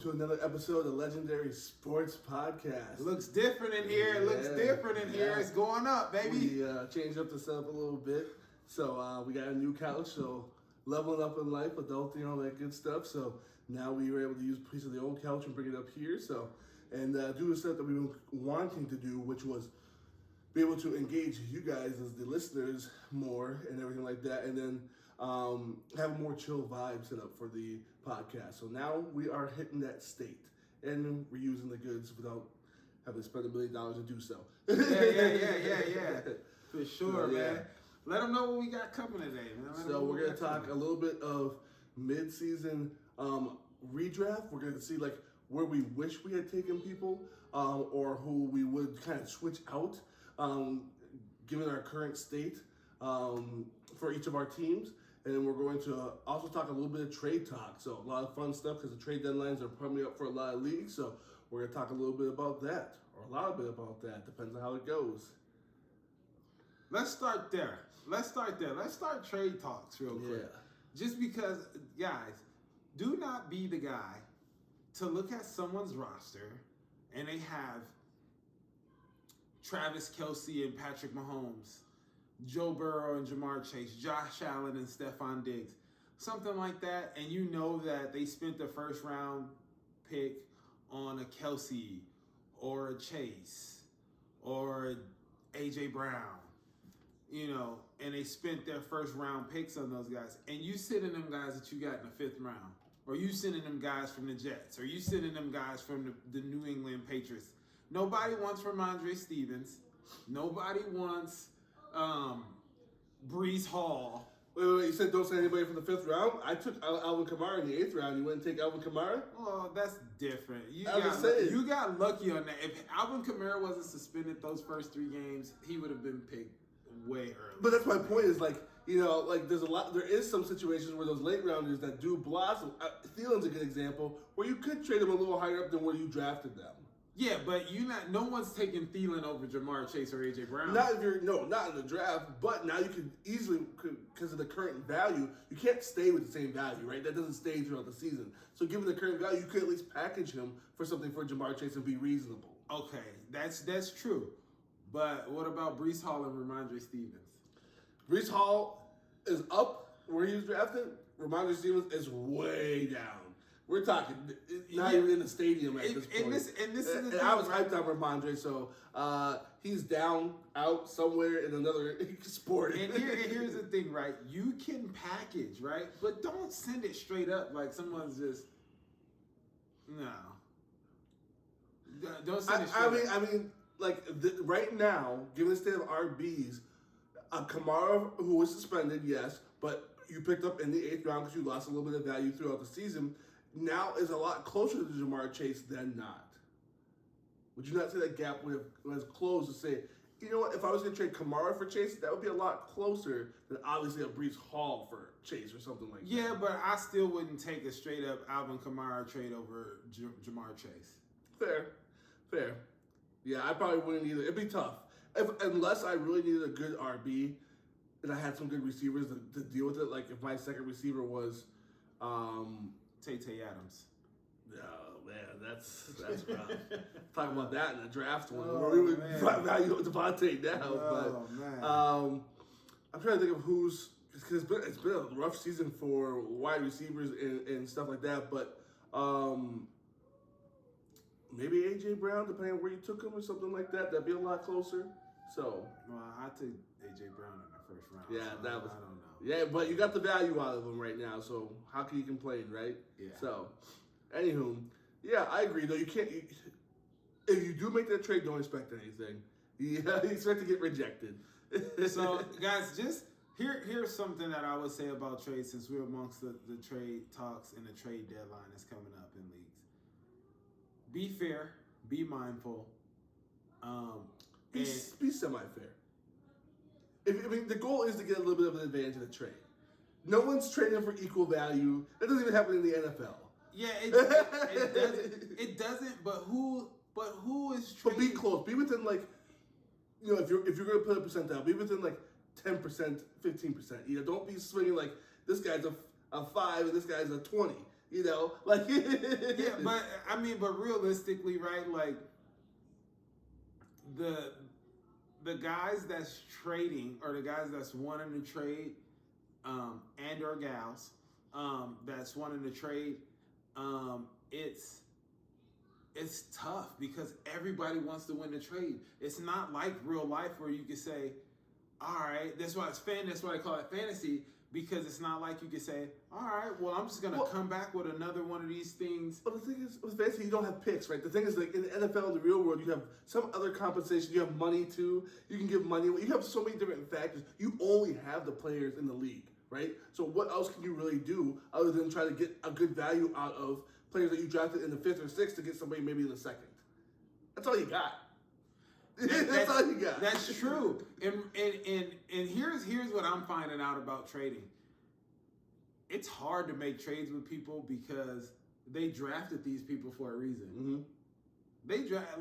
To another episode of the Legendary Sports Podcast. It looks different in here. It looks different in here. It's going up, baby. We changed up the setup a little bit. So we got a new couch, so leveling up in life, adulting, all that good stuff. So now we were able to use a piece of the old couch and bring it up here. And do a set that we've been wanting to do, which was be able to engage you guys as the listeners more and everything like that. And then have a more chill vibe set up for the podcast. So now we are hitting that state and we're using the goods without having to spend $1 million to do so. Yeah. For sure, man. Let them know what we got coming today, man. So we're going to talk a little bit of mid-season redraft. We're going to see like where we wish we had taken people or who we would kind of switch out given our current state for each of our teams. And then we're going to also talk a little bit of trade talk. So a lot of fun stuff because the trade deadlines are coming up for a lot of leagues. So we're going to talk a little bit about that, or a lot bit about that. Depends on how it goes. Let's start there. Let's start trade talks real quick. Yeah. Just because, guys, do not be the guy to look at someone's roster and they have Travis Kelce and Patrick Mahomes, Joe Burrow and Jamar Chase, Josh Allen and Stephon Diggs, something like that, and you know that they spent the first round pick on a Kelce or a Chase or A.J. Brown, and they spent their first round picks on those guys, and you sending them guys that you got in the fifth round, or you sending them guys from the Jets, or you sending them guys from the New England Patriots. Nobody wants Ramondre Stevens. Nobody wants Breece Hall. Wait, you said don't send anybody from the fifth round? I took Alvin Kamara in the eighth round. You wouldn't take Alvin Kamara? Oh, that's different. You got lucky on that. If Alvin Kamara wasn't suspended those first 3 games, he would have been picked way early. But that's my point is there is some situations where those late rounders that do blossom. Thielen's a good example where you could trade them a little higher up than where you drafted them. Yeah, but no one's taking Thielen over Jamar Chase or A.J. Brown. Not in the draft, but now you can easily, because of the current value, you can't stay with the same value, right? That doesn't stay throughout the season. So given the current value, you could at least package him for something for Jamar Chase and be reasonable. Okay, that's true. But what about Breece Hall and Ramondre Stevens? Breece Hall is up where he was drafted. Ramondre Stevens is way down. We're talking not even in the stadium at this point. And I was hyped on Ramondre, so he's down, out somewhere in another sport. And here's the thing, right? You can package, right? But don't send it straight up like someone's just, no. Don't send it straight up. Right now, given the state of RBs, Kamara, who was suspended, yes, but you picked up in the 8th round because you lost a little bit of value throughout the season, now is a lot closer to Jamar Chase than not. Would you not say that gap was closed to say, you know what, if I was going to trade Kamara for Chase, that would be a lot closer than obviously a Breece Hall for Chase or something like that. Yeah, but I still wouldn't take a straight up Alvin Kamara trade over Jamar Chase. Fair. Yeah, I probably wouldn't either. It'd be tough. Unless I really needed a good RB and I had some good receivers to deal with it. Like if my second receiver was Tay Adams. Oh man, that's rough. Talking about that in the draft one, where we would value Devontae now. I'm trying to think of because it's been a rough season for wide receivers and stuff like that. But maybe A.J. Brown, depending on where you took him or something like that. That'd be a lot closer. So, I took A.J. Brown in the first round. Yeah, so that was. I don't know. Yeah, but you got the value out of him right now, so how can you complain, right? Yeah. So, anywho, yeah, I agree. Though you can't. If you do make that trade, don't expect anything. Yeah, you expect to get rejected. So, guys, just here's something that I would say about trades since we're amongst the trade talks and the trade deadline is coming up in leagues. Be fair. Be mindful. Be semi-fair. The goal is to get a little bit of an advantage in the trade. No one's trading for equal value. That doesn't even happen in the NFL. Yeah, it doesn't. But who is trading? But be close. Be within if you're going to put a percentile, be within 10%, 15%. Don't be swinging like this guy's a 5 and this guy's a 20. You know, like Yeah, but I mean, but realistically, right? Like the guys that's trading or the guys that's wanting to trade, and or gals, that's wanting to trade, it's tough because everybody wants to win the trade. It's not like real life where you can say, all right, that's why I call it fantasy, because it's not like you can say, all right, well, I'm just gonna come back with another one of these things. But the thing is, with fantasy, you don't have picks, right? The thing is, like in the NFL, in the real world, you have some other compensation. You have money too. You can give money. You have so many different factors. You only have the players in the league, right? So what else can you really do other than try to get a good value out of players that you drafted in the 5th or 6th to get somebody maybe in the 2nd? That's all you got. That's all you got. That's true. And here's what I'm finding out about trading. It's hard to make trades with people because they drafted these people for a reason. Mm-hmm. They draft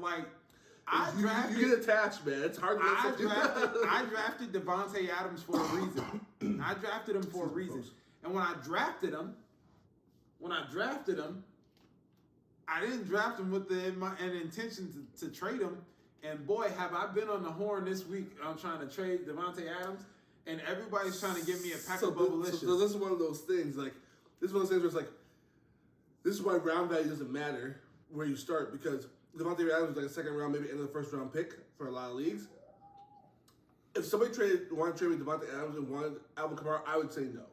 you get attached, man. It's hard to I drafted Devontae Adams for a reason. I drafted him for a reason. And when I drafted him, I didn't draft him with an intention to trade him. And boy, have I been on the horn this week. I'm trying to trade Devontae Adams, and everybody's trying to give me a pack of Bubblicious. So this is one of those things. Like this is one of those things where it's like, this is why round value doesn't matter where you start, because Devontae Adams was like a 2nd round, maybe end of the 1st round pick for a lot of leagues. If somebody wanted to trade me Devontae Adams and wanted Alvin Kamara, I would say no.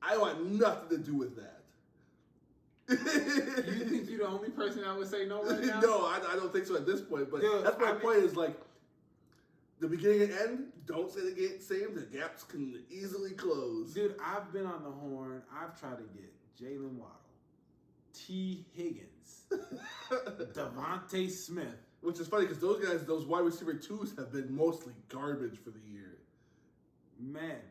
I want nothing to do with that. You think you're the only person that would say no right now? No, I don't think so at this point. But dude, that's my point is like, the beginning and end, don't say the same. The gaps can easily close. Dude, I've been on the horn. I've tried to get Jalen Waddle, T. Higgins, Devontae Smith. Which is funny because those wide receiver 2s have been mostly garbage for the year. Man.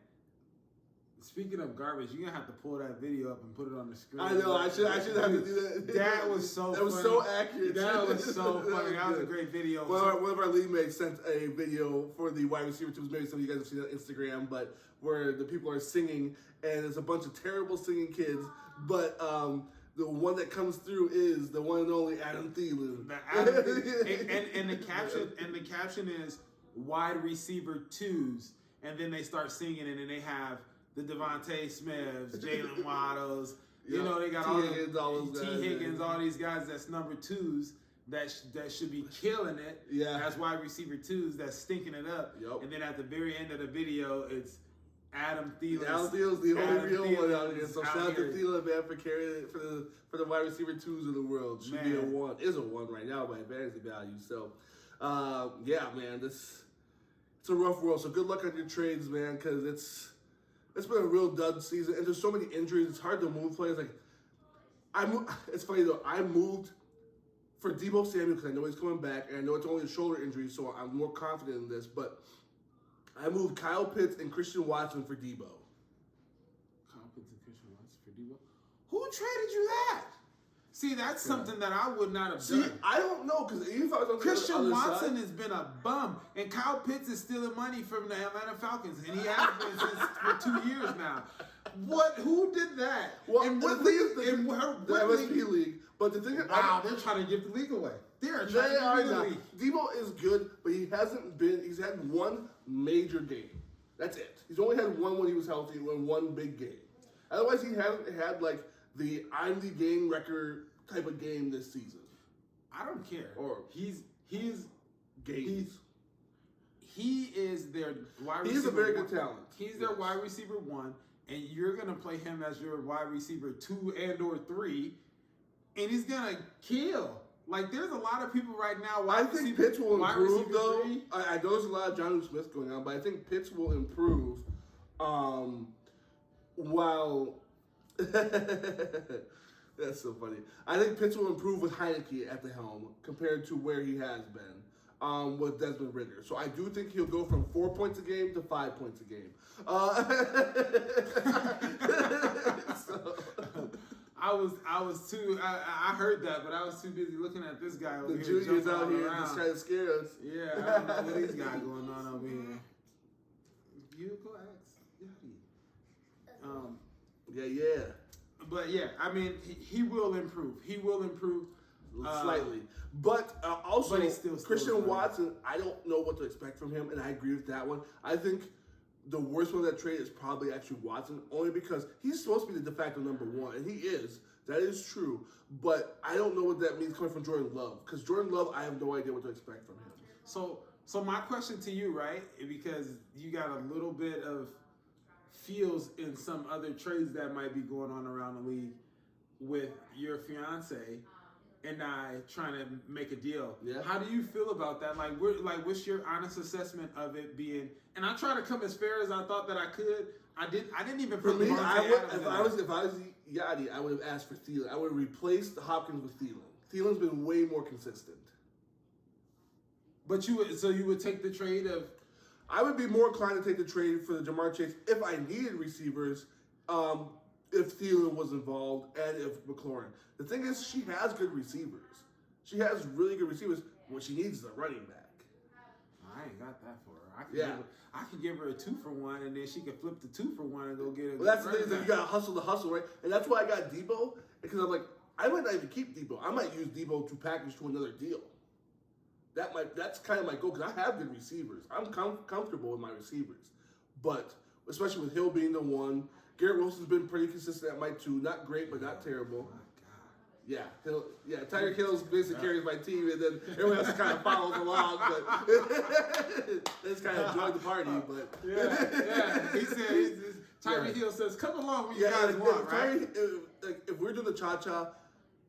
Speaking of garbage, you're gonna have to pull that video up and put it on the screen. I know. I should have to do that. That was so. That was funny. So accurate. That was so funny. That was a great video. One of our league mates sent a video for the wide receiver 2s. Maybe some of you guys have seen it on Instagram, but where the people are singing and it's a bunch of terrible singing kids, but the one that comes through is the one and only Adam Thielen. And the caption is wide receiver 2s, and then they start singing, and then they have the Devontae Smiths, Jalen Waddles, you know, they got all T. Higgins, all these guys that's number 2s that should be killing it. Yeah. As wide receiver 2s that's stinking it up. Yep. And then at the very end of the video, it's Adam Thielen. Adam Thielen's the only real one out here. So shout out to Thielen, man, for carrying it for the wide receiver 2s of the world. Should be a 1. Is a 1 right now by fantasy value. So, yeah, man, it's a rough world. So good luck on your trades, man, because it's been a real dud season, and there's so many injuries. It's hard to move players. Like, it's funny though. I moved for Deebo Samuel because I know he's coming back, and I know it's only a shoulder injury, so I'm more confident in this. But I moved Kyle Pitts and Christian Watson for Deebo. Kyle Pitts and Christian Watson for Deebo. Who traded you that? See, that's something that I would not have done. I don't know, because even if I was on Christian Watson has been a bum, and Kyle Pitts is stealing money from the Atlanta Falcons, and he has been for 2 years now. Who did that? Well, and what league is the MSP league? But the thing is, they're trying to give the league away. They are trying to give the league. Deebo is good, but he's had one major game. That's it. He's only had one when he was healthy, one big game. Otherwise, he hasn't had like the I'm the game record type of game this season. I don't care. Or he's games. He is their wide receiver. He's a very good talent. He's their wide receiver 1, and you're gonna play him as your wide receiver 2 and or 3, and he's gonna kill. Like, there's a lot of people right now. I think Pitts will improve, though. I know there's a lot of Jonnu Smith going on, but I think Pitts will improve. While that's so funny. I think Pitts will improve with Heineke at the helm compared to where he has been with Desmond Ridder. So I do think he'll go from 4 points a game to 5 points a game. I heard that, but I was too busy looking at this guy over here. The juniors out here just trying to scare us. Yeah, I don't know what he's got going on over here. You go ask. Yeah. But yeah, I mean, he will improve. He will improve slightly. But also, but he's still Christian Watson, I don't know what to expect from him, and I agree with that one. I think the worst one of that trade is probably actually Watson, only because he's supposed to be the de facto number one, and he is. That is true. But I don't know what that means coming from Jordan Love, because Jordan Love, I have no idea what to expect from him. So my question to you, right, because you got a little bit of feels in some other trades that might be going on around the league with your fiance and I trying to make a deal. Yeah. How do you feel about that? What's your honest assessment of it being? And I try to come as fair as I thought that I could. I didn't even. For me, if I was Yachty, I would have asked for Thielen. I would have replaced Hopkins with Thielen. Thielen's been way more consistent. But you would take the trade of. I would be more inclined to take the trade for the Jamar Chase if I needed receivers, if Thielen was involved, and if McLaurin. The thing is, she has good receivers. She has really good receivers. What she needs is a running back. I ain't got that for her. I can give her a 2-for-1, and then she can flip the 2-for-1 and go get it. Well, that's the thing, is that you got to hustle the hustle, right? And that's why I got Debo, because I'm like, I might not even keep Debo. I might use Debo to package to another deal. That's kind of my goal, because I have good receivers. I'm comfortable with my receivers. But, especially with Hill being the one, Garrett Wilson's been pretty consistent at my 2. Not great, but not terrible. Yeah, Tyreek Hill's basically carries my team, and then everyone else kind of follows along, but that's kind of enjoying the party. But he said, Tyreek Hill says, "Come along when you guys want." Right? If we're doing the cha-cha,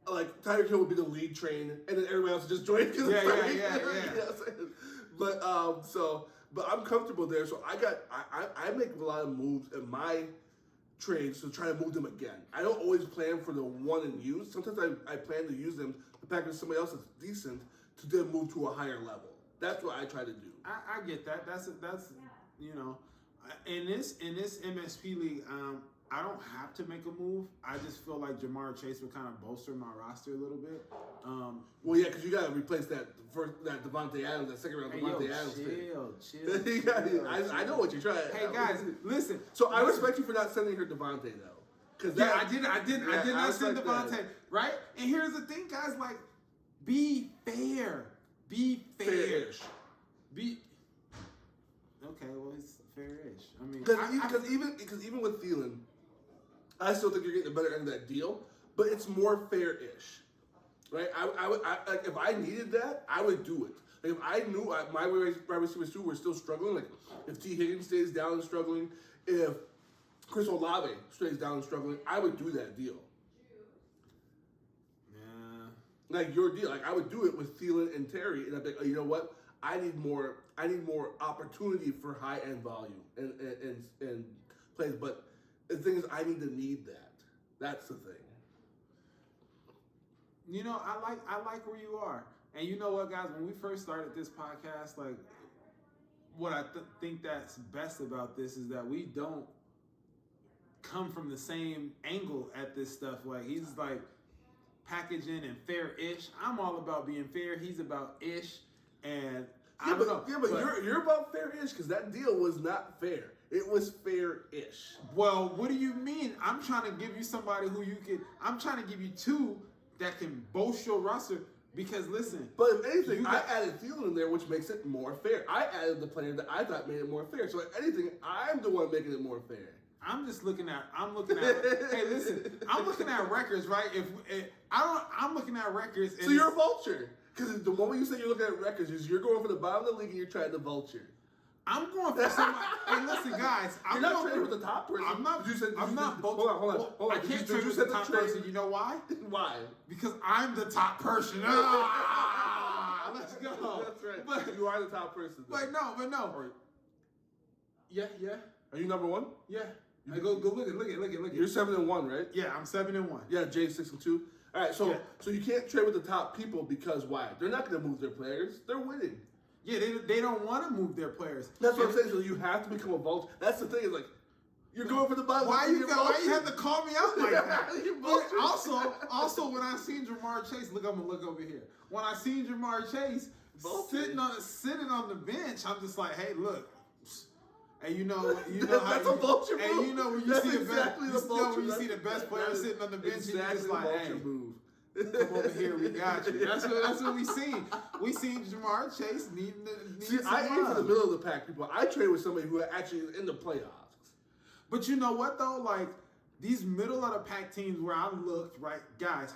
like Tyreek Hill would be the lead train, and then everyone else would just join. Yeah. But I'm comfortable there, so I make a lot of moves in my trades to try to move them again. I don't always plan for the one and use. Sometimes I plan to use them to package somebody else that's decent to then move to a higher level. That's what I try to do. I get that. That's you know, in this MSP league, I don't have to make a move. I just feel like Jamar Chase would kind of bolster my roster a little bit. Well, yeah, because you got to replace that Devontae Adams, that second round Devontae Adams. Chill. I know what you're trying. Hey guys, listen. So I respect you for not sending her Devontae though. I did not send Devontae, right? And here's the thing, guys. Like, be fair. Be fair. Fair-ish. Okay, well, it's fair-ish. I mean, because even with Thielen, I still think you're getting the better end of that deal, but it's more fair-ish, right? I would like if I needed that, I would do it. Like if I knew my wide receivers too were still struggling, like if T. Higgins stays down and struggling, if Chris Olave stays down and struggling, I would do that deal. Yeah. Like your deal, like I would do it with Thielen and Terry, and I'd be like, oh, you know what? I need more opportunity for high end volume and plays. But the thing is, I need that. That's the thing. You know, I like where you are, and you know what, guys? When we first started this podcast, like what I think that's best about this is that we don't come from the same angle at this stuff. Like he's like packaging and fair-ish. I'm all about being fair. He's about ish. And but you're about fair-ish because that deal was not fair. It was fair-ish. Well, what do you mean? I'm trying to give you somebody who you can. I'm trying to give you 2 that can bolster your roster. Because listen, but if anything, I added Thielen in there, which makes it more fair. I added the player that I thought made it more fair. So if anything, I'm the one making it more fair. I'm looking at. Hey, listen. I'm looking at records, right? I'm looking at records. So you're a vulture. Because the moment you say you're looking at records, is you're going for the bottom of the league and you're trying to vulture. I'm going for somebody. Hey, listen, guys. You're not trading with the top person. I'm not. Hold on. I can't trade with the top person. You know why? Why? Because I'm the top person. Let's go. That's right. But you are the top person. But no. Yeah. Are you number 1? Yeah. Go look at. You're 7-1, right? Yeah, I'm 7-1. Yeah, Jay's 6-2. All right, so you can't trade with the top people because why? They're not going to move their players. They're winning. Yeah, they don't want to move their players. That's what I'm saying. So you have to become a vulture. That's the thing. Is like you're going for the bottom. Why you have to call me out like that? also, when I seen Jamar Chase, I'm gonna look over here. When I seen Jamar Chase sitting on the bench, I'm just like, hey, look. And you know that's a vulture move. And you know when you that's see exactly the best, when you see the best player sitting on the bench, exactly and you're just like, hey, move. Come over here, we got you. That's what we seen. We seen Jamar Chase need See, I aim for the middle of the pack people. I trade with somebody who actually is in the playoffs. But you know what though? Like these middle of the pack teams where I looked, right, guys,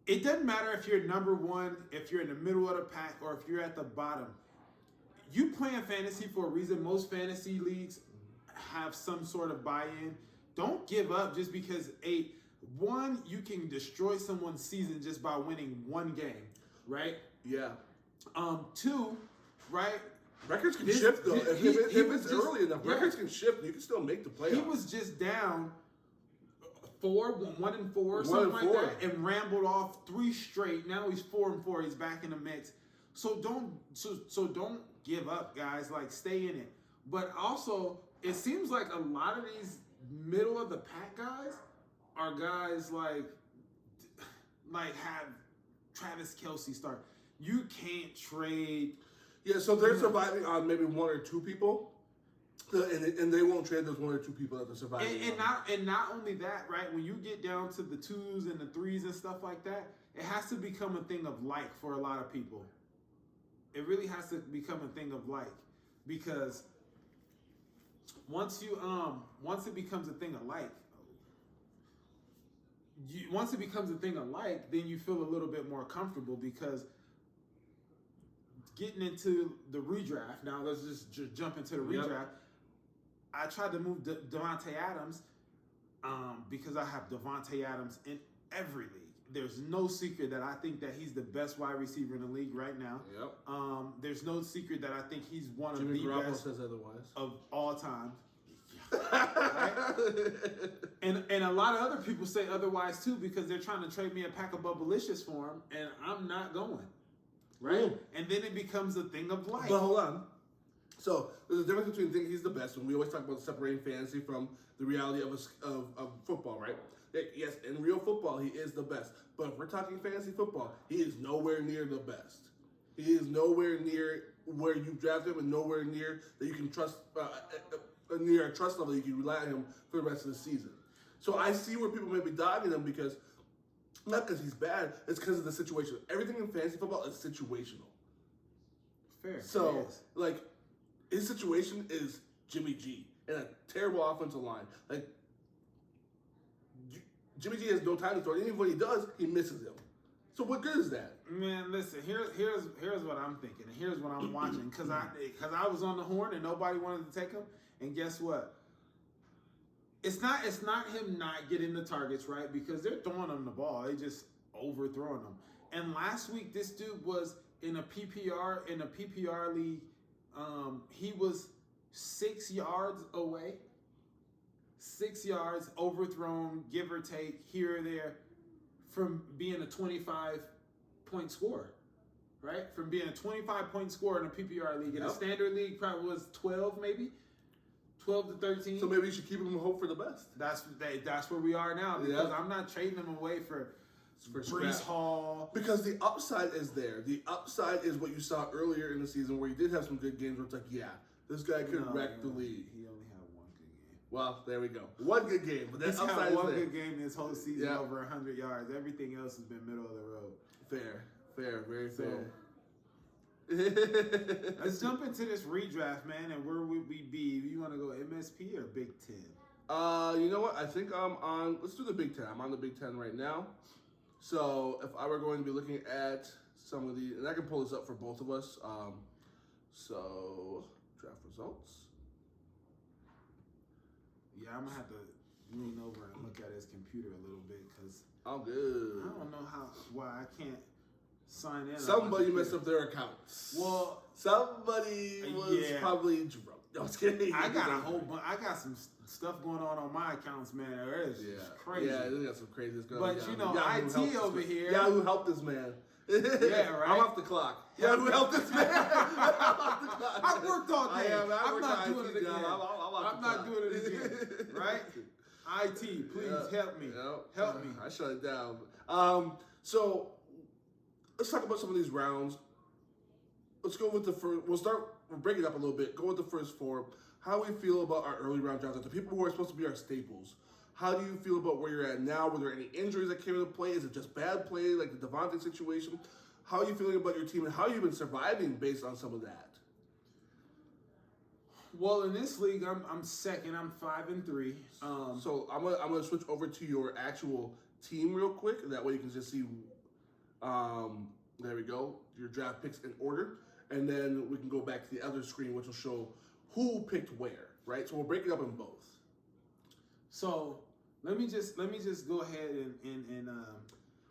it doesn't matter if you're number one, if you're in the middle of the pack, or if you're at the bottom. You playing fantasy for a reason. Most fantasy leagues have some sort of buy-in. Don't give up just because one, you can destroy someone's season just by winning one game, right? Yeah. Two, right? Records can shift though. If it's early enough, records can shift. You can still make the playoffs. He was just down 1-4, something like that, and rambled off 3 straight. Now he's 4-4. He's back in the mix. So don't give up, guys. Like stay in it. But also, it seems like a lot of these middle of the pack guys are guys like have Travis Kelce start. You can't trade. Yeah, so they're surviving on maybe 1 or 2 people, and they won't trade those 1 or 2 people that they're surviving. And not only that, right? When you get down to the 2s and the 3s and stuff like that, it has to become a thing of like for a lot of people. It really has to become a thing of like, because once it becomes a thing of like. Once it becomes a thing of like, then you feel a little bit more comfortable because getting into the redraft. Now let's just jump into the redraft. Yep. I tried to move Devontae Adams because I have Devontae Adams in every league. There's no secret that I think that he's the best wide receiver in the league right now. Yep. There's no secret that I think he's one Jimmy of the Garoppolo best says otherwise. of all time. Right? And a lot of other people say otherwise too because they're trying to trade me a pack of Bubblicious for him, and I'm not going. Right? Ooh. And then it becomes a thing of life. But hold on. So there's a difference between thinking he's the best, and we always talk about separating fantasy from the reality of football, right? Yes, in real football, he is the best. But if we're talking fantasy football, he is nowhere near the best. He is nowhere near where you draft him and nowhere near that you can trust, near a trust level that you can rely on him for the rest of the season. So I see where people may be dogging him because, not because he's bad, it's because of the situation. Everything in fantasy football is situational. Fair. So, like, his situation is Jimmy G and a terrible offensive line. Like, Jimmy G has no time to throw. Even when he does, he misses him. So what good is that? Man, listen. Here's what I'm thinking, and here's what I'm watching. Because I was on the horn and nobody wanted to take him. And guess what? It's not him not getting the targets, right? Because they're throwing him the ball. They just overthrowing him. And last week, this dude was in a PPR league. He was 6 yards away. 6 yards overthrown, give or take, here or there, from being a 25-point scorer, right? From being a 25-point scorer in a PPR league. In a standard league, probably was 12 maybe, 12 to 13. So maybe you should keep him in hope for the best. That's where we are now because I'm not trading him away for Breece Hall. Because the upside is there. The upside is what you saw earlier in the season where he did have some good games where it's like, yeah, this guy could wreck the league. He only had one good game. Well, there we go. One good game, but that's upside is one there. good game this whole season over 100 yards. Everything else has been middle of the road. Fair, very fair. Let's jump into this redraft, man. And where would we be? You want to go MSP or Big Ten? You know what? I think I'm on. Let's do the Big Ten. I'm on the Big Ten right now. So if I were going to be looking at some of the, and I can pull this up for both of us. So draft results. Yeah, I'm gonna have to lean over and look at his computer a little bit because I'm good. I don't know why I can't sign in. Somebody messed up their accounts. Well, somebody was probably drunk. No, I was kidding. I got a whole bunch. I got some stuff going on my accounts, man. It's crazy. Yeah, they got some craziness going on. But you know, IT over here. Yeah, who helped this man? Yeah, right. I'm off the clock. Yeah, who helped this man? I worked all day. I'm not doing it again. I'm not doing it again. Right? IT, please help me. Help me. I shut it down. So let's talk about some of these rounds. Let's go with the first. We'll start we'll break it up a little bit. Go with the first four. How we feel about our early round drafts, the people who are supposed to be our staples. How do you feel about where you're at now? Were there any injuries that came into play? Is it just bad play, like the Devontae situation? How are you feeling about your team, and how have you been surviving based on some of that? Well, in this league, I'm second. I'm 5-3. So I'm gonna switch over to your actual team real quick. That way you can just see. There we go. Your draft picks in order, and then we can go back to the other screen, which will show who picked where. Right. So we'll break it up in both. So let me just go ahead and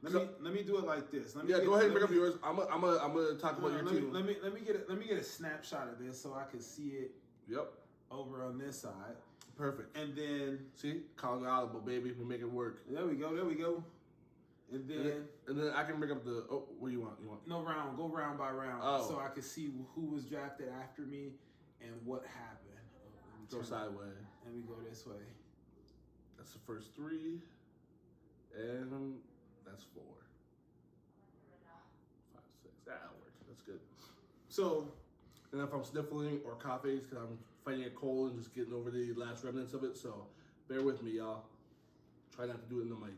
let me do it like this. Go ahead and bring up yours. I'm gonna talk about your team. Let me get a snapshot of this so I can see it. Yep. Over on this side. Perfect. And then see, calling audible, baby. We make it work. There we go. And then I can bring up the. Oh, what do you want? No, go round by round. Oh. So I can see who was drafted after me and what happened. Go sideways. And we go this way. That's the first three, and that's 4, 5, 6. That'll work. That's good. So. And if I'm sniffling or coughing, it's because I'm fighting a cold and just getting over the last remnants of it. So bear with me, y'all. Try not to do it in the mic.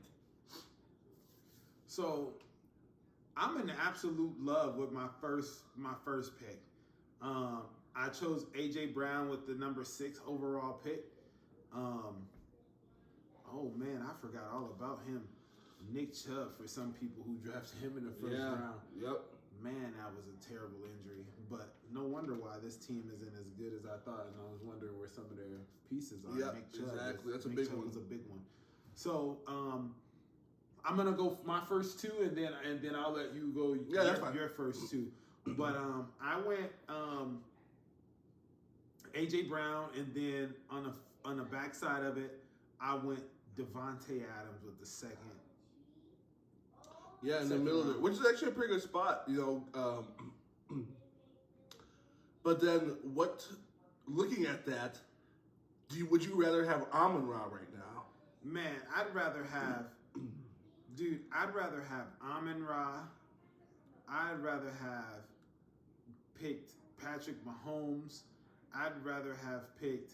So I'm in absolute love with my first pick. I chose A.J. Brown with the number 6 overall pick. Oh man, I forgot all about him. Nick Chubb for some people who drafted him in the first round. Yep. Man, that was a terrible injury. But no wonder why this team isn't as good as I thought. And I was wondering where some of their pieces are. Yeah, exactly. That's a big one. Was a big one. So I'm gonna go my first 2, and then I'll let you go. Yeah, that's fine. Your first 2. But I went A.J. Brown, and then on the backside of it, I went Devontae Adams with the second. Yeah, in the middle of it, which is actually a pretty good spot, But then, looking at that, would you rather have Amon-Ra right now? Man, I'd rather have Amon-Ra. I'd rather have picked Patrick Mahomes. I'd rather have picked,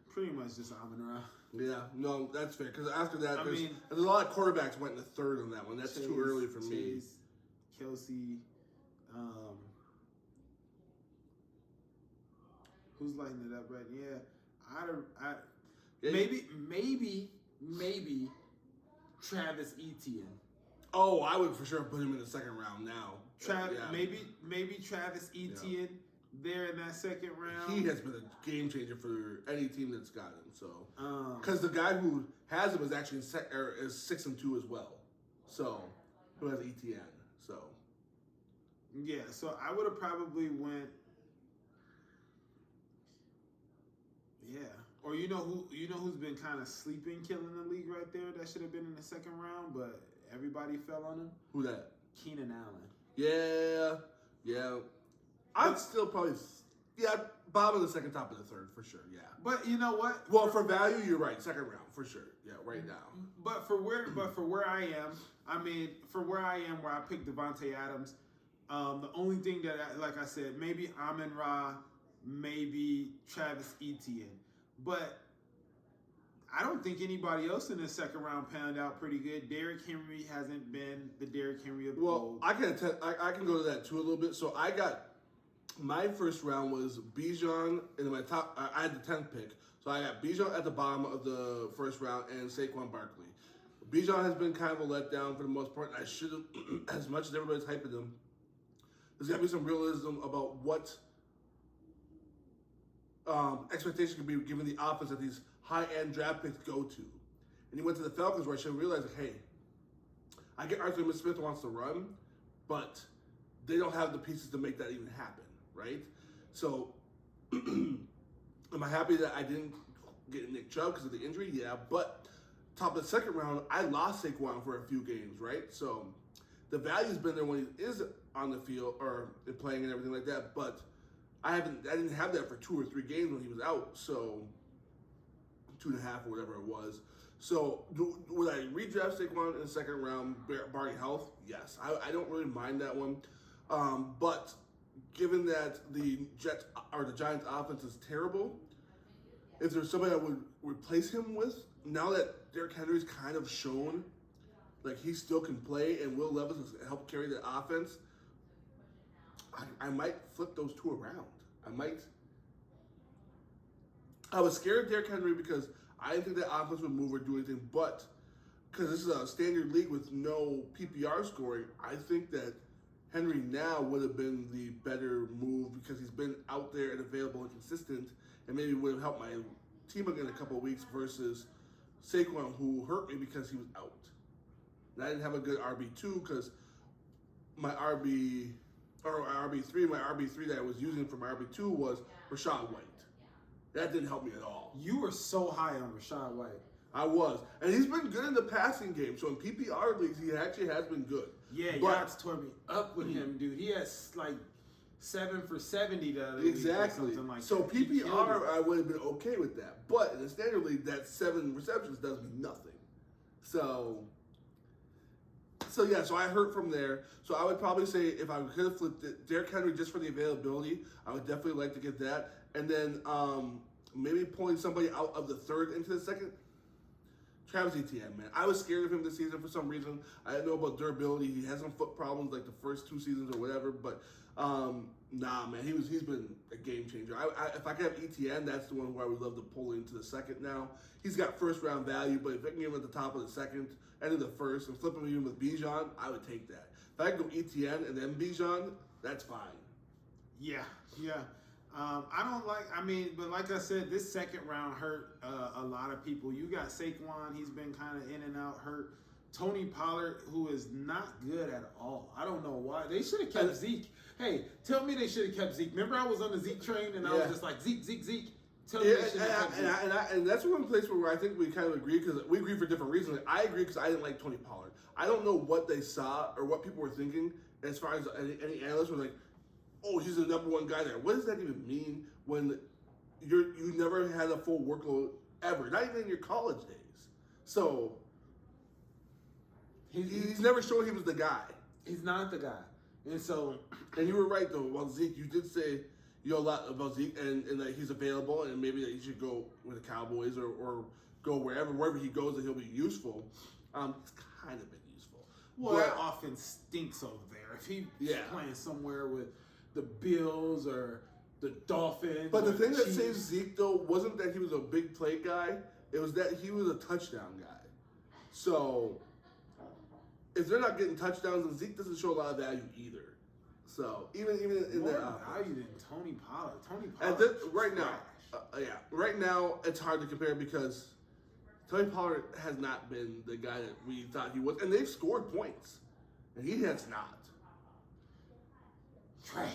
pretty much just Amon-Ra. Yeah, no, that's fair. Because after that, there's a lot of quarterbacks went in the third on that one. That's too early for me. Kelsey, who's lighting it up right? Maybe Travis Etienne. Oh, I would for sure put him in the second round now. Maybe Travis Etienne. There in that second round, he has been a game changer for any team that's got him. So, because the guy who has him is actually is 6-2 as well. So, who has ETN? So, yeah. So I would have probably went. Yeah, or who's been kind of sleeping, killing the league right there. That should have been in the second round, but everybody fell on him. Who that? Keenan Allen. Yeah. I'd still probably, bottom of the second, top of the third, for sure, yeah. But you know what? Well, for value, you're right, second round, for sure, yeah, right now. But for where I am, where I picked Devontae Adams, the only thing that, like I said, maybe Amon-Ra, maybe Travis Etienne. But I don't think anybody else in the second round panned out pretty good. Derrick Henry hasn't been the Derrick Henry of old. I can go to that too a little bit. So my first round was Bijan, and my top, I had the 10th pick. So I got Bijan at the bottom of the first round and Saquon Barkley. Bijan has been kind of a letdown for the most part. I should have, as much as everybody's hyping him, there's got to be some realism about what expectation could be given the offense that these high-end draft picks go to. And he went to the Falcons where I should have realized, hey, I get Arthur Smith wants to run, but they don't have the pieces to make that even happen, right? So, am I happy that I didn't get Nick Chubb because of the injury? Yeah, but top of the second round, I lost Saquon for a few games, right? So, the value's been there when he is on the field or playing and everything like that, but I didn't have that for 2 or 3 games when he was out, so 2.5 or whatever it was. So, would I redraft Saquon in the second round, barring health? Yes. I don't really mind that one. But given that the Jets or the Giants offense is terrible, if there's somebody I would replace him with, now that Derrick Henry's kind of shown like he still can play and Will Levis has helped carry the offense, I might flip those two around. I was scared of Derrick Henry because I didn't think that offense would move or do anything, but because this is a standard league with no PPR scoring, I think that Henry now would have been the better move because he's been out there and available and consistent, and maybe would have helped my team again in a couple of weeks versus Saquon, who hurt me because he was out. And I didn't have a good RB2 because my RB3 that I was using for my RB2 was Rachaad White. That didn't help me at all. You were so high on Rachaad White. I was. And he's been good in the passing game. So in PPR leagues, he actually has been good. Yeah, Yachts tore me up with him, dude. He has like 7 for 70 the other week or something like so that. PPR, I would have been okay with that. But in the standard league, that 7 receptions does me nothing. So I hurt from there. So I would probably say if I could have flipped it, Derrick Henry just for the availability, I would definitely like to get that. And then maybe pulling somebody out of the third into the second. Travis Etienne, man. I was scared of him this season for some reason. I didn't know about durability. He had some foot problems like the first 2 seasons or whatever. But nah, man, he's been a game changer. If I could have Etienne, that's the one who I would love to pull into the second now. He's got first round value, but if I can get him at the top of the second and in the first and flip him even with Bijan, I would take that. If I could go Etienne and then Bijan, that's fine. Yeah. But like I said, this second round hurt a lot of people. You got Saquon, he's been kind of in and out hurt. Tony Pollard, who is not good at all. I don't know why. They should have kept Zeke. Hey, tell me they should have kept Zeke. Remember I was on the Zeke train and I was just like, Zeke. Tell me they should have kept Zeke. And that's one place where I think we kind of agree because we agree for different reasons. Like, I agree because I didn't like Tony Pollard. I don't know what they saw or what people were thinking as far as any analysts were like, oh, he's the number one guy there. What does that even mean when you never had a full workload ever, not even in your college days? So he's never shown he was the guy. He's not the guy. And you were right though about Zeke. You did say a lot about Zeke and that he's available and maybe that he should go with the Cowboys or go wherever he goes that he'll be useful. It's kind of been useful. Well, that offense stinks over there. If he's playing somewhere with the Bills or the Dolphins. But the thing that saved Zeke, though, wasn't that he was a big play guy. It was that he was a touchdown guy. So, if they're not getting touchdowns, then Zeke doesn't show a lot of value either. So, even in more that value than Tony Pollard. Right now, it's hard to compare because Tony Pollard has not been the guy that we thought he was. And they've scored points. And he has not. Trash.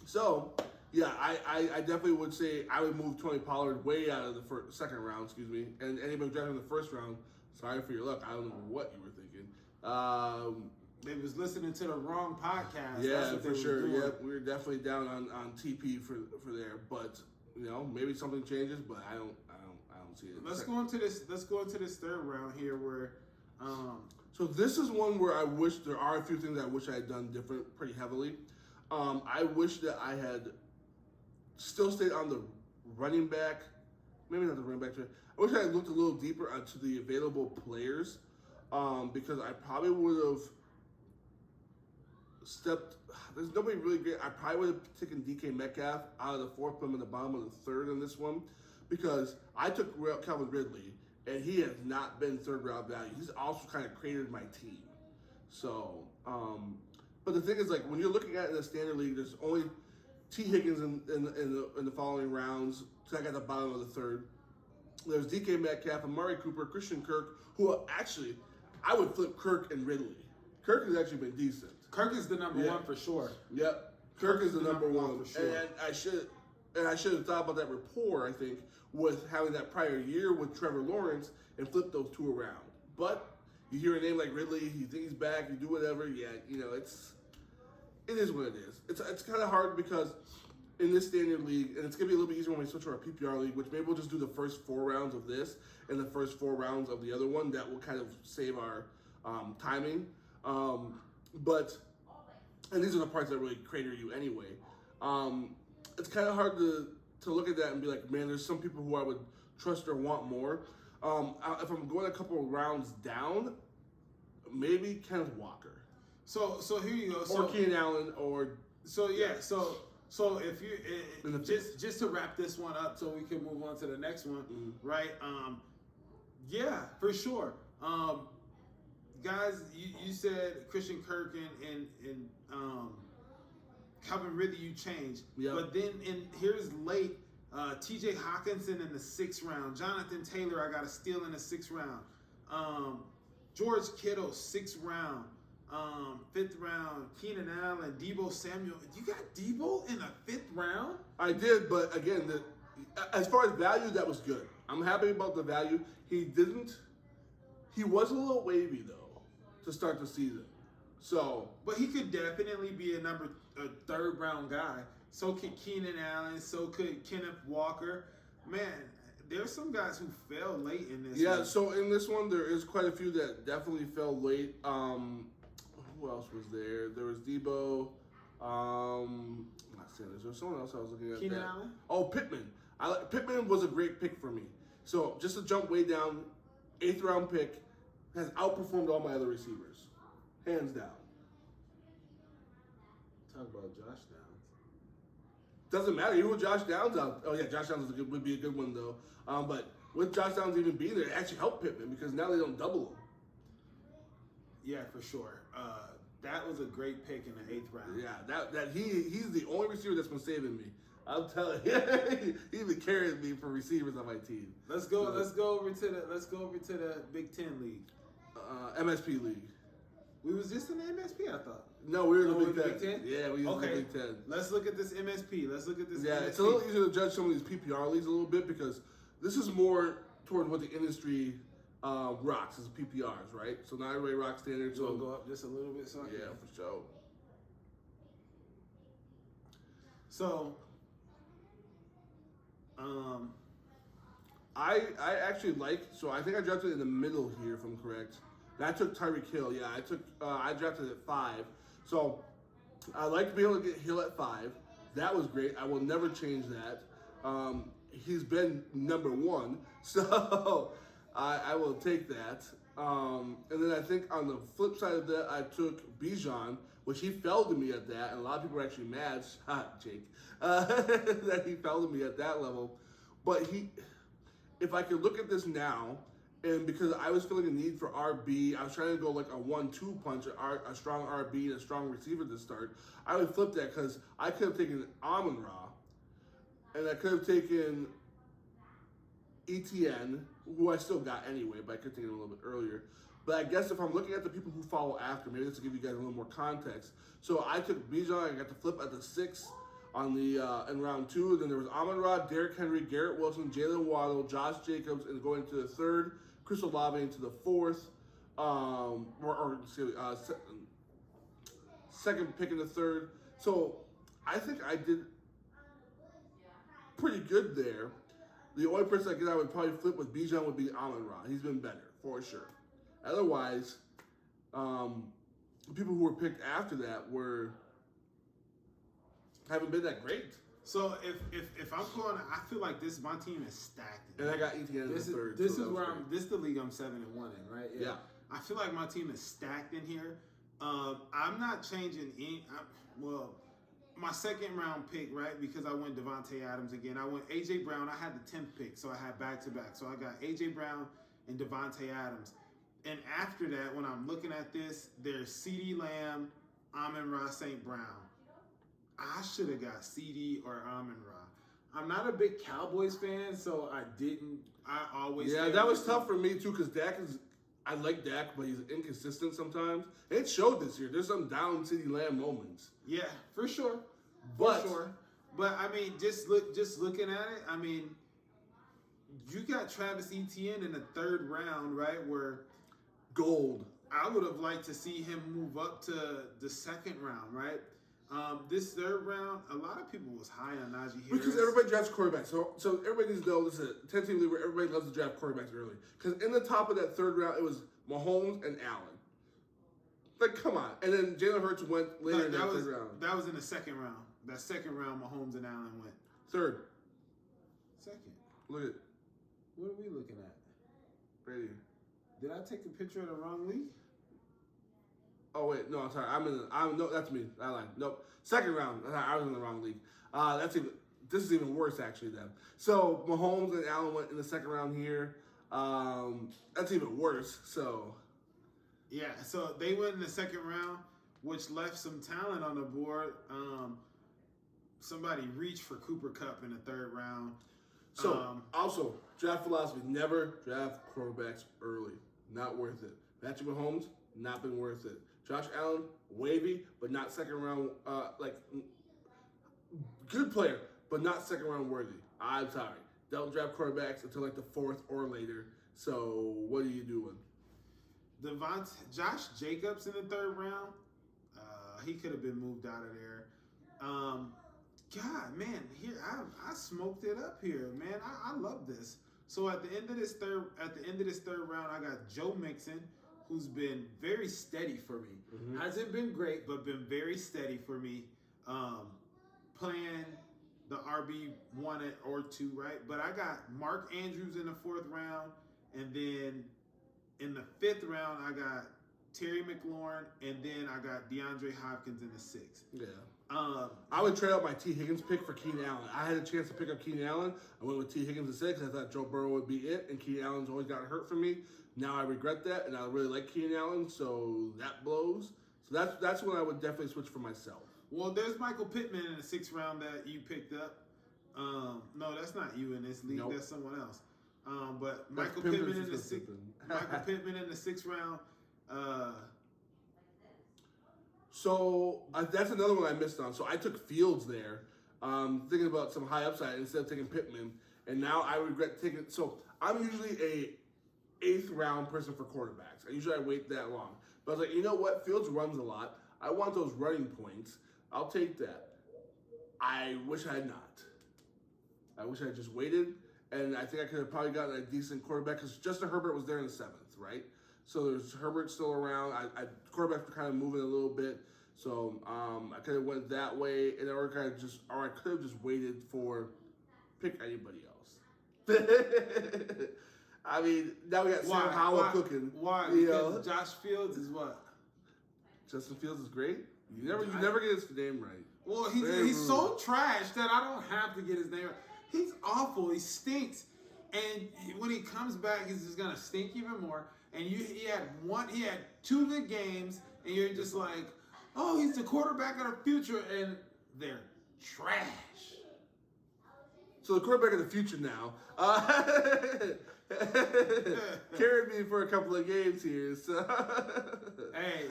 So, yeah, I definitely would say I would move Tony Pollard way out of the second round, and anybody drafted in the first round, sorry for your luck. I don't know what you were thinking. They was listening to the wrong podcast. Yeah, for sure. Yeah, we were definitely down on TP for there, but maybe something changes, but I don't see it. Let's go into this third round here where. So this is one where I wish there are a few things I wish I had done different pretty heavily. I wish that I had still stayed on the running back, maybe not the running back. I wish I had looked a little deeper onto the available players because I probably would have there's nobody really great. I probably would have taken DK Metcalf out of the fourth, put him in the bottom of the third in this one because I took Calvin Ridley and he has not been third round value. He's also kind of created my team. So, but the thing is, like, when you're looking at it in the standard league, there's only T. Higgins in the following rounds. So I got the bottom of the third. There's DK Metcalf, Amari Cooper, Christian Kirk, who actually, I would flip Kirk and Ridley. Kirk has actually been decent. Kirk is the number one for sure. Yep. Kirk is the number one for sure. And I should have thought about that rapport, I think, with having that prior year with Trevor Lawrence and flip those two around. But you hear a name like Ridley, you think he's back, you do whatever. Yeah, it is what it is. It's kind of hard because in this standard league, and it's gonna be a little bit easier when we switch to our PPR league, which maybe we'll just do the first 4 rounds of this and the first 4 rounds of the other one. That will kind of save our timing. But and these are the parts that really crater you anyway. It's kind of hard to look at that and be like, man, there's some people who I would trust or want more. If I'm going a couple of rounds down, maybe Kenneth Walker. So here you go. Or Keenan Allen, or so if you just to wrap this one up, so we can move on to the next one, right? Yeah, for sure. Guys, you said Christian Kirk and Calvin Ridley, you changed, but then here's late. T.J. Hawkinson in the 6th round. Jonathan Taylor, I got a steal in the 6th round. George Kittle, 6th round. 5th round. Keenan Allen, Deebo Samuel. You got Deebo in the 5th round? I did, but again, as far as value, that was good. I'm happy about the value. He was a little wavy, though, to start the season. But he could definitely be a 3rd round guy. So could Keenan Allen. So could Kenneth Walker. Man, there's some guys who fell late in this. Yeah, so in this one, there is quite a few that definitely fell late. Who else was there? There was Deebo. I'm not saying this. There was someone else I was looking at. Keenan Allen? Oh, Pittman. Pittman was a great pick for me. So just to jump way down, 8th round pick, has outperformed all my other receivers. Hands down. Talk about Josh Downs. Doesn't matter. Even with Josh Downs out. Oh, yeah, Josh Downs would be a good one, though. But with Josh Downs even being there, it actually helped Pittman because now they don't double him. Yeah, for sure. That was a great pick in the 8th round. Yeah, he's the only receiver that's been saving me. I'm telling you, he even carried me for receivers on my team. Let's go over to the Big Ten league. MSP league. We was just in the MSP, I thought. No, we were in the Big Ten. Yeah, we were in the Big Ten. Let's look at this MSP. Yeah, MSP. it's a little easier to judge some of these PPR leagues a little bit because this is more toward what the industry rocks is PPRs, right? So not everybody rocks standards. So go up just a little bit, so yeah, for sure. So, I actually I think I drafted in the middle here, if I'm correct. And I took Tyreek Hill. Yeah, I drafted at 5. So I like to be able to get Hill at 5. That was great. I will never change that. He's been number 1, so I will take that. And then I think on the flip side of that, I took Bijan, which he fell to me at that, and a lot of people were actually mad, Jake, that he fell to me at that level. But if I could look at this now, and because I was feeling a need for RB, I was trying to go like a 1-2 punch, a strong RB and a strong receiver to start, I would flip that because I could have taken Amon-Ra, and I could have taken ETN, who I still got anyway, but I could have taken him a little bit earlier. But I guess if I'm looking at the people who follow after, maybe this will give you guys a little more context. So I took Bijan, I got to flip at the 6 on the in round 2. Then there was Amon-Ra, Derrick Henry, Garrett Wilson, Jalen Waddle, Josh Jacobs, and going to the 3rd, Chris Olave into the 4th, second pick in the 3rd. So I think I did pretty good there. The only person I would probably flip with Bijan would be Amon-Ra. He's been better, for sure. Otherwise, people who were picked after that haven't been that great. So if I'm going, I feel like my team is stacked. And I got ETN in the 3rd. This is the league I'm 7-1 in, right? Yeah. I feel like my team is stacked in here. I'm not changing any. My 2nd round pick, right? Because I went Devontae Adams again. I went AJ Brown. I had the 10th pick, so I had back-to-back. So I got AJ Brown and Devontae Adams. And after that, when I'm looking at this, there's CeeDee Lamb, Amon-Ra St. Brown. I should have got CeeDee or Amon-Ra. I'm not a big Cowboys fan, so I always... Yeah, that was tough for me, too, because I like Dak, but he's inconsistent sometimes. It showed this year. There's some down CeeDee Lamb moments. Yeah, for sure. But I mean, just looking at it, I mean, you got Travis Etienne in the 3rd round, right? Where gold. I would have liked to see him move up to the 2nd round, right? This 3rd round, a lot of people was high on Najee Harris. Because everybody drafts quarterbacks. So everybody needs to know this is a 10-team league where everybody loves to draft quarterbacks early. Because in the top of that 3rd round, it was Mahomes and Allen. Like, come on. And then Jalen Hurts went later in the third round. That was in the second round. That second round, Mahomes and Allen went. Third. Second. Look at What are we looking at? right here. Did I take a picture of the wrong league? Oh wait, no, I'm sorry. No, that's me. I lied. Nope. Second round. I was in the wrong league. This is even worse actually. Then. So Mahomes and Allen went in the second round here. That's even worse. So. Yeah. So they went in the second round, which left some talent on the board. Somebody reached for Cooper Kupp in the third round. So also draft philosophy: never draft quarterbacks early. Not worth it. Patrick Mahomes, not been worth it. Josh Allen, wavy, but not second round. Good player, but not second round worthy. I'm sorry. Don't draft quarterbacks until like the fourth or later. So what are you doing? Josh Jacobs in the third round. He could have been moved out of there. God, man, here I smoked it up here, man. I love this. So at the end of this third round, I got Joe Mixon, who's been very steady for me. Mm-hmm. Hasn't been great, but been very steady for me. Playing the RB1 or 2, right? But I got Mark Andrews in the fourth round, and then in the fifth round, I got Terry McLaurin, and then I got DeAndre Hopkins in the sixth. Yeah. I would trade out my T. Higgins pick for Keenan Allen. I had a chance to pick up Keenan Allen. I went with T. Higgins at 6. I thought Joe Burrow would be it, and Keenan Allen's always got hurt for me. Now I regret that, and I really like Keenan Allen, so that blows. So that's when I would definitely switch for myself. Well, there's Michael Pittman in the sixth round that you picked up. No, that's not you in this league. Nope. That's someone else. But Michael Pittman in the sixth. Michael Pittman in the sixth round. So that's another one I missed on. So I took Fields there, thinking about some high upside instead of taking Pittman, and now I regret taking. So I'm usually a 8th round person for quarterbacks. I wait that long, but I was like, you know what? Fields runs a lot. I want those running points. I'll take that. I wish I had not. I wish I had just waited, and I think I could have probably gotten a decent quarterback because Justin Herbert was there in the 7th, right? So there's Herbert still around. Quarterbacks were kind of moving a little bit, so I could have went that way, and or I could have just waited for pick anybody else. I mean, now we got Sam Howell cooking. Why? Because Josh Fields is what? Justin Fields is great. You never get his name right. Well, he's so trash that I don't have to get his name right. He's awful. He stinks, and when he comes back, he's just gonna stink even more. And he had 2 good games, and you're just like, oh, he's the quarterback of the future, and they're trash. So the quarterback of the future now carried me for a couple of games here. So hey,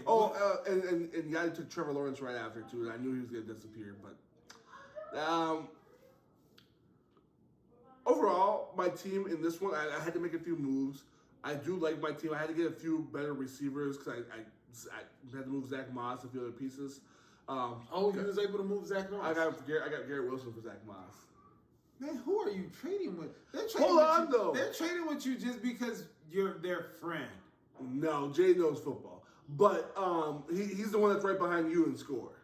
and yeah, I took Trevor Lawrence right after too, and I knew he was gonna disappear. But overall, my team in this one, I had to make a few moves. I do like my team. I had to get a few better receivers because I had to move Zach Moss, a few other pieces. You was able to move Zach Moss? I got Garrett Wilson for Zach Moss. Man, who are you trading with? They're trading with you just because you're their friend. No, Jay knows football. But he's the one that's right behind you in score.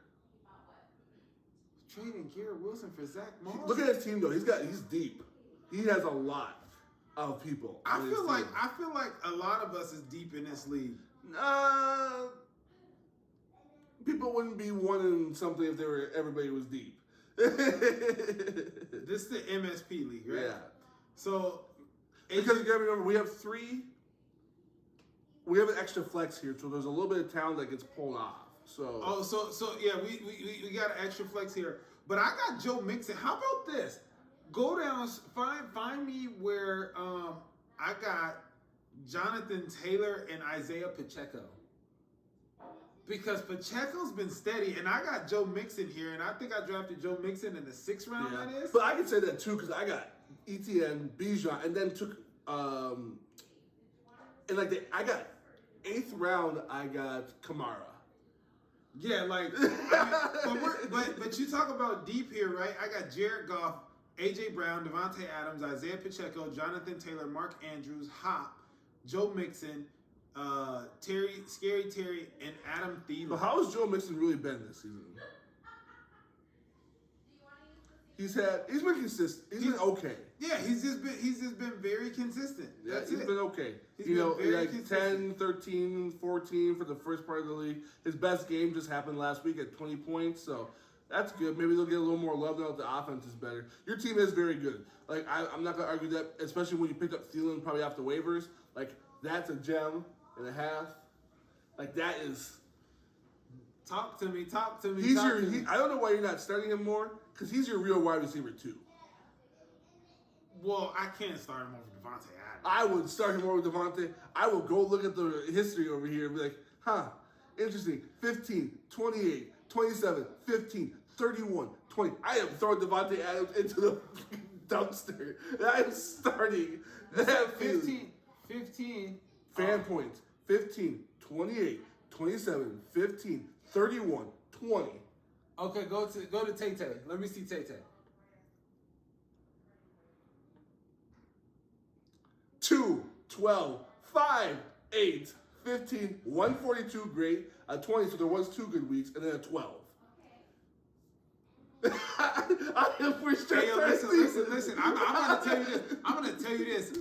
Trading Garrett Wilson for Zach Moss? Look at his team, though. He's deep. He has a lot of people. I feel like a lot of us is deep in this league. People wouldn't be wanting something if everybody was deep. This is the MSP league, right? Yeah. So because you gotta remember, we have an extra flex here, so there's a little bit of talent that gets pulled off. So so yeah, we got an extra flex here. But I got Joe Mixon. How about this? Go down, find me where I got Jonathan Taylor and Isaiah Pacheco. Because Pacheco's been steady, and I got Joe Mixon here, and I think I drafted Joe Mixon in the 6th round, yeah. That is. But I can say that, too, because I got ETN, Bijan, and then took, I got 8th round, I got Kamara. Yeah, but you talk about deep here, right? I got Jared Goff, A.J. Brown, Devontae Adams, Isaiah Pacheco, Jonathan Taylor, Mark Andrews, Hop, Joe Mixon, Scary Terry, and Adam Thielen. But how has Joe Mixon really been this season? He's been consistent. He's been okay. Yeah, he's just been very consistent. Yeah, That's he's it. been okay. He's been very like consistent. 10, 13, 14 for the first part of the league. His best game just happened last week at 20 points, so that's good. Maybe they'll get a little more love now that the offense is better. Your team is very good. Like, I'm not going to argue that, especially when you picked up Thielen probably off the waivers. Like, that's a gem and a half. Like, that is... Talk to me. I don't know why you're not starting him more, because he's your real wide receiver, too. Well, I can't start him over Devontae Adams. I would start him over Devontae. I would go look at the history over here and be like, interesting. 15, 28, 27, 15, 31, 20. I am throwing Devontae Adams into the dumpster. I am starting. 15. Fan points. 15, 28, 27, 15, 31, 20. Okay, go to Tay-Tay. Let me see Tay-Tay. 2, 12, 5, 8, 15, 142 great, a 20, so there was 2 good weeks, and then a 12. I am for sure. Hey, listen. I'm gonna tell you this.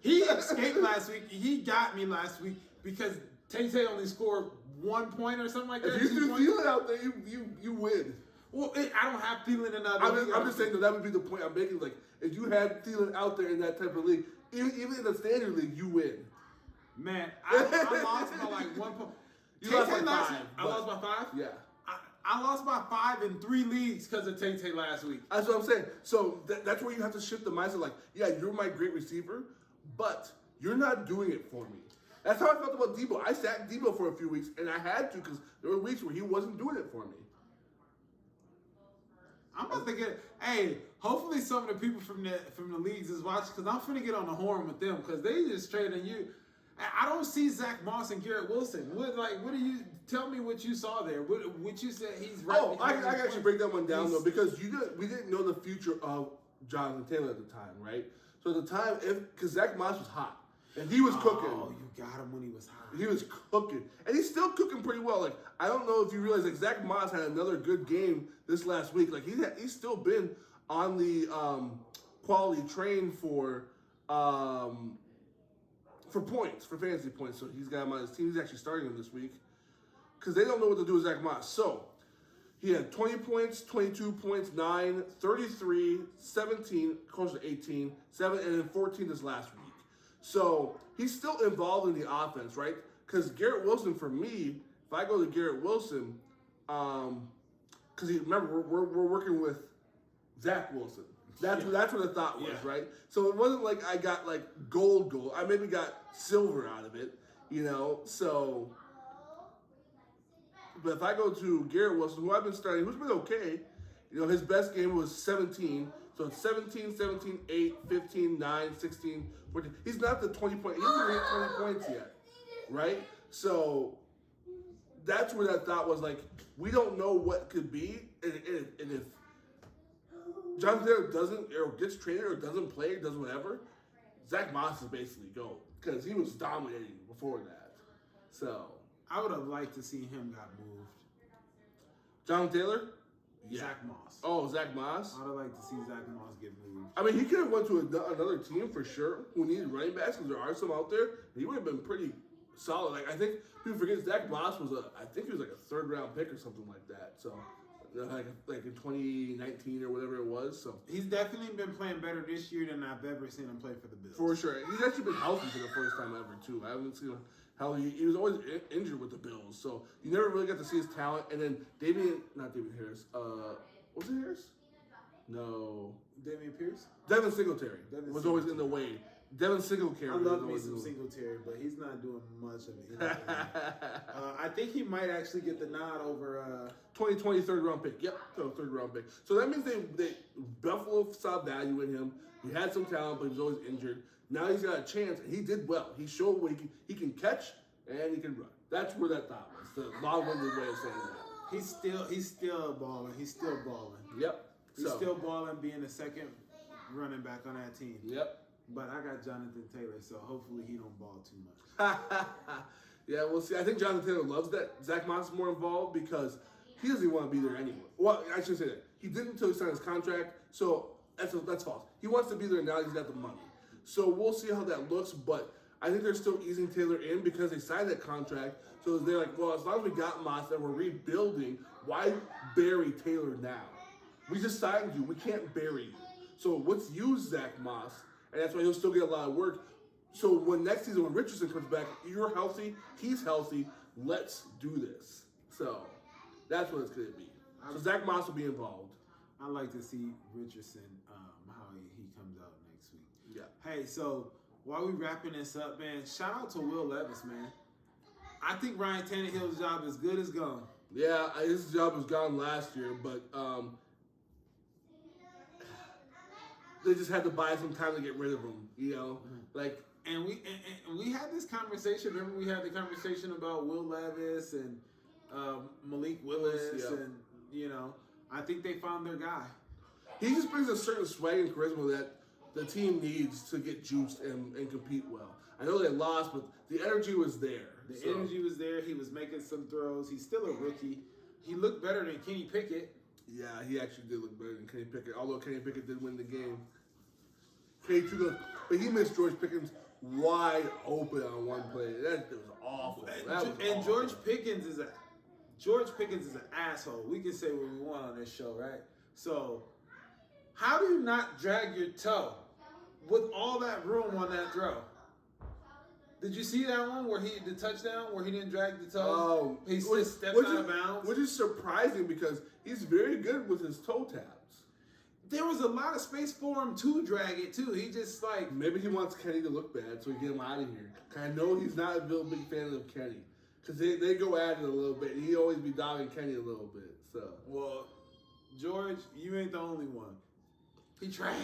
He escaped last week. He got me last week because Tay-Tay only scored 1 point or something like that. If you do Thielen out there, you win. Well, I don't have Thielen in that. I'm just saying that would be the point I'm making. Like, if you had Thielen out there in that type of league, even in the standard league, you win. Man, I lost by like 1 point. You lost by 5. I lost by 5? Yeah. I lost by 5 in 3 leagues because of Tay-Tay last week. That's what I'm saying. So that's where you have to shift the mindset. Like, yeah, you're my great receiver, but you're not doing it for me. That's how I felt about Debo. I sat Debo for a few weeks, and I had to because there were weeks where he wasn't doing it for me. I'm about to get. Hey, hopefully some of the people from the leagues is watching because I'm finna get on the horn with them because they just traded you. I don't see Zach Moss and Garrett Wilson. What do you tell me? What you saw there? What you said he's right. Oh, I can actually break that one down though because we didn't know the future of Jonathan Taylor at the time, right? So at the time, because Zach Moss was hot and he was cooking. Oh, you got him when he was hot. He was cooking, and he's still cooking pretty well. Like, I don't know if you realize, like, Zach Moss had another good game this last week. Like, he's still been on the quality train for points, for fantasy points. So he's got him on his team. He's actually starting him this week because they don't know what to do with Zach Moss. So he had 20 points, 22 points, 9, 33, 17, close to 18, 7, and then 14 this last week. So he's still involved in the offense, right? Because Garrett Wilson, for me, if I go to Garrett Wilson, because remember we're working with Zach Wilson. That's what the thought was, right? So it wasn't like I got like gold. I maybe got silver out of it, So, but if I go to Garrett Wilson, who I've been starting, who's been okay, his best game was 17. So it's 17, 17, 8, 15, 9, 16, 14. He's not the 20 point. He hasn't hit 20 points yet, right? So that's where that thought was like, we don't know what could be. And if Jonathan Taylor doesn't, or gets traded, or doesn't play, or does whatever, Zach Moss is basically go because he was dominating before that. So I would have liked to see him got moved. Jonathan Taylor? Yeah. Zach Moss. Oh, Zach Moss? I would have liked to see Zach Moss get moved. I mean, he could have went to another team for sure who needed running backs because there are some out there. He would have been pretty solid. Like, I think people forget Zach Moss was I think he was like a 3rd round pick or something like that. So like in 2019 or whatever it was. So he's definitely been playing better this year than I've ever seen him play for the Bills. For sure. He's actually been healthy for the first time ever, too. I haven't seen how he was always injured with the Bills. So you never really got to see his talent. And then not David Harris. Was it Harris? No. Damian Pierce? Devin Singletary was always in the way. Devin Singletary. I love me some Singletary, but he's not doing much of it. I think he might actually get the nod over 2020 3rd round pick. Yep, 3rd round pick. So that means they Buffalo saw value in him. He had some talent, but he was always injured. Now he's got a chance, and he did well. He showed what he can catch and he can run. That's where that thought was. The long-winded way of saying that. He's still balling. He's still balling. Yep. He's still balling, being the second running back on that team. Yep. But I got Jonathan Taylor, so hopefully he don't ball too much. Yeah, we'll see. I think Jonathan Taylor loves that Zach Moss is more involved because he doesn't want to be there anyway. Well, I shouldn't say that. He didn't until he signed his contract, so that's false. He wants to be there now. He's got the money. So we'll see how that looks, but I think they're still easing Taylor in because they signed that contract. So they're like, well, as long as we got Moss and we're rebuilding, why bury Taylor now? We just signed you. We can't bury you. So let's use Zach Moss, and that's why he'll still get a lot of work. So when next season, when Richardson comes back, you're healthy, he's healthy, let's do this. So that's what it's going to be. So Zach Moss will be involved. I'd like to see Richardson, how he comes out next week. Yeah. Hey, so while we wrapping this up, man, shout out to Will Levis, man. I think Ryan Tannehill's job is good as gone. Yeah, his job was gone last year, but they just had to buy some time to get rid of him, you know? Like, And we had this conversation. Remember, we had the conversation about Will Levis and Malik Willis, yeah. and you know, I think they found their guy. He just brings a certain swag and charisma that the team needs to get juiced and compete well. I know they lost, but the energy was there. The energy was there. He was making some throws. He's still a rookie. He looked better than Kenny Pickett. Yeah, he actually did look better than Kenny Pickett, although Kenny Pickett did win the game. Kenny too good, but he missed George Pickens wide open on one play. That was awful. And George Pickens is an asshole. We can say what we want on this show, right? So, how do you not drag your toe with all that room on that throw? Did you see that one where the touchdown where he didn't drag the toe? Oh, He just stepped out of bounds. Which is surprising because he's very good with his toe taps. There was a lot of space for him to drag it too. He just like maybe he wants Kenny to look bad, so he get him out of here. I know he's not a real big fan of Kenny because they go at it a little bit. And he always be dogging Kenny a little bit. So well, George, you ain't the only one. He tried.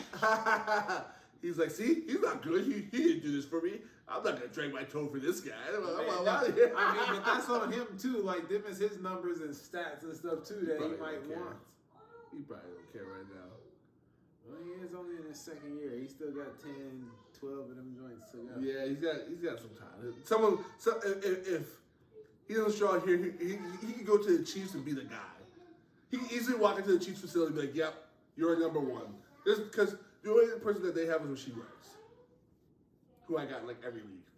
He's like, see, he's not good. He didn't do this for me. I'm not gonna drag my toe for this guy. I'm out of here. I mean, but that's on him too. Like, them is his numbers and stats and stuff too that he might want. He probably don't care right now. Well, he is only in his second year. He still got 10, 12 of them joints to go. Yeah, he's got some time. If he doesn't show out here, he can go to the Chiefs and be the guy. He can easily walk into the Chiefs facility and be like, "Yep, you're number one." Because the only person that they have is Rashee Rice, who I got in like every league.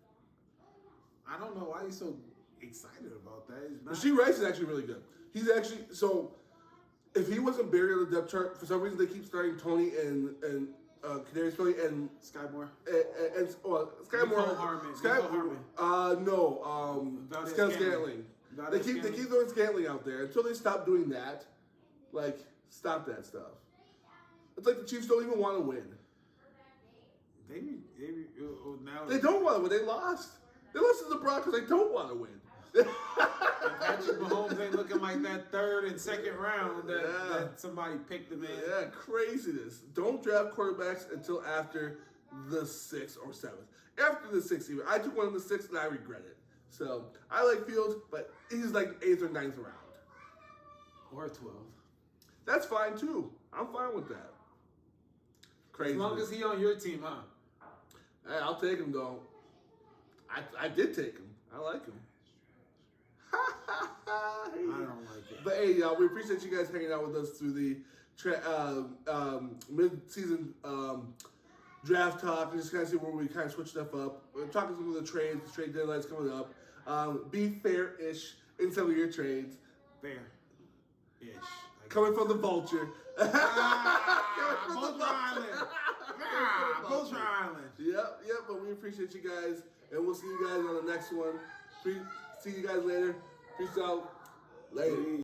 I don't know why he's so excited about that. Rashee Rice is actually really good. He's actually so. If he wasn't buried on the depth chart, for some reason they keep starting Tony and Kadarius Toney and Sky Moore. Sky Moore. Harmon. Scantling. They keep throwing Scantling out there until they stop doing that. Like, stop that stuff. It's like the Chiefs don't even want to win. They don't want to win. They lost. They lost to the Broncos. They don't want to win. And Patrick Mahomes ain't looking like that third and second round that somebody picked him in. Yeah, craziness. Don't draft quarterbacks until after the 6th or 7th. After the 6th, even. I took one in the 6th and I regret it. So I like Fields, but he's like 8th or 9th round. Or 12th. That's fine too. I'm fine with that. Crazy. As long as he on your team, huh? Hey, I'll take him though. I did take him. I like him. I don't like it. But hey, y'all, we appreciate you guys hanging out with us through the mid-season draft talk and just kind of see where we kind of switch stuff up. We're talking some of the trades. The trade deadline's coming up. Be fair-ish in some of your trades. Fair-ish. Coming from the Vulture. Vulture Island. Vulture Island. Yep, but we appreciate you guys, and we'll see you guys on the next one. See you guys later. Peace out. Later.